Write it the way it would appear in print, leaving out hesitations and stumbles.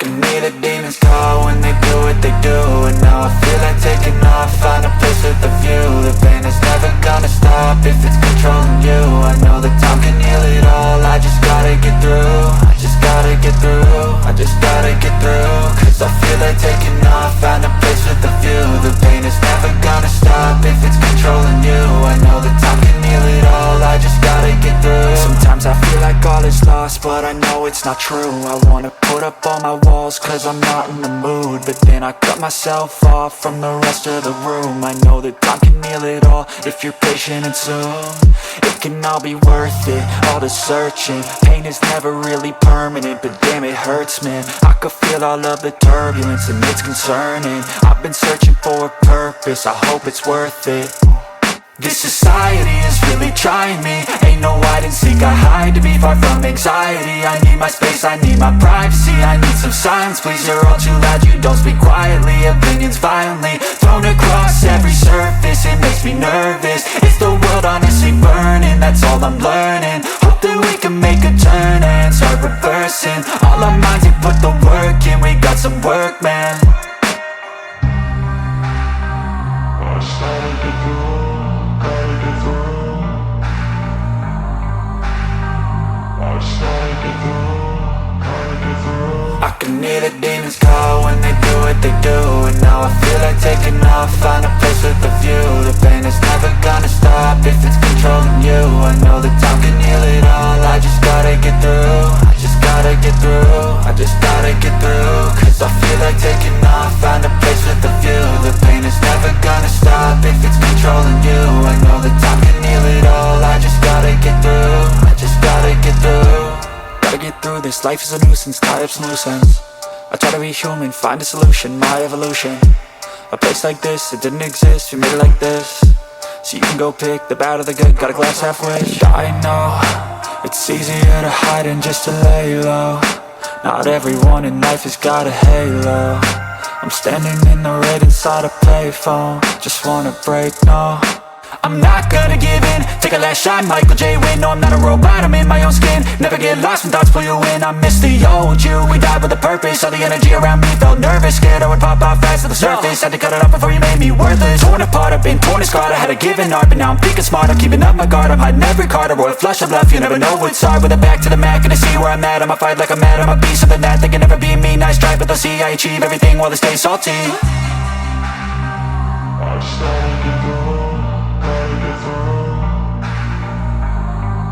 can hear the demons call when they do what they do. And now I feel like taking off, find a place with a view. The pain is never gonna stop if it's controlling you. I know that time can heal it all, I just gotta get through. I just gotta get through, I just gotta get through. Cause I feel like taking off, find a place with a view. The pain is never gonna stop if it's controlling you. I know that time can heal it all, I just gotta get through. Sometimes I feel like all is lost, but I know it's not true. I wanna put up all my walls cause I'm not in the mood, but then I cut myself off from the rest of the room. I know that time can heal it all if you're patient and soon. It can all be worth it, all the searching. Pain is never really permanent, but damn it hurts, man. I could feel all of the turbulence and it's concerning. I've been searching for a purpose, I hope it's worth it. This society is really trying me. Ain't no hide and seek, I hide to be far from anxiety. I need my space, I need my privacy. I need some silence, please, you're all too loud. You don't speak quietly, opinions violently thrown across every surface. It makes me nervous, it's the world honestly burning. That's all I'm learning, hope that we can make a turn and start reversing. All our minds, they put the work in, we got some work, man. I can hear the demons call when they do what they do. And now I feel like taking off, find a place with a view. The pain is never gonna stop if it's controlling you. I know that time can heal it all, I just gotta get through. I just gotta get through, I just gotta get through. Cause I feel like taking off, find a place with a view. The pain is never gonna stop if it's controlling you. I know that time can heal it all, I just gotta get through. I just gotta get through. Gotta get through this, life is a nuisance, tie up some loose ends. I try to be human, find a solution, my evolution. A place like this, it didn't exist, we made it like this. So you can go pick the bad or the good, got a glass halfway. I know, it's easier to hide than just to lay low. Not everyone in life has got a halo. I'm standing in the red inside a payphone, just wanna break, no. I'm not gonna give in, take a last shot, Michael J. Win. No, I'm not a robot, I'm in my own skin. Never get lost when thoughts pull you in. I miss the old you, we died with a purpose. All the energy around me felt nervous, scared I would pop off fast to the surface. Had to cut it off before you made me worthless. Torn apart, I've been torn and scarred. I had a given art, but now I'm thinking smart. I'm keeping up my guard, I'm hiding every card. A royal flush of love, you never know what's hard. With a back to the mat, gonna see where I'm at. I'ma fight like I'm mad, I'ma be something that they can never be me. Nice try, but they'll see I achieve everything while they stay salty. I